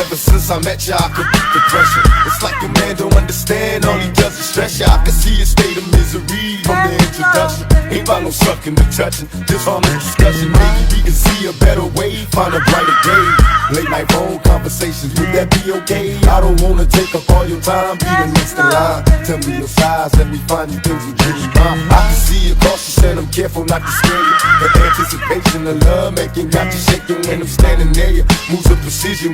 Ever since I met ya, I could beat the pressure. It's like your man don't understand, all he does is stress ya. I can see a state of misery from the introduction. Ain't about no sucking or touching, just harmless discussion. Maybe we can see a better way, find a brighter day. Late night phone conversations, would that be okay? I don't wanna take up all your time, be the next in line. Tell me your size, let me find you things you dream about. I can see you cautious and I'm careful not to scare you. The anticipation of love making got you shaking when I'm standing near you. Moves of precision.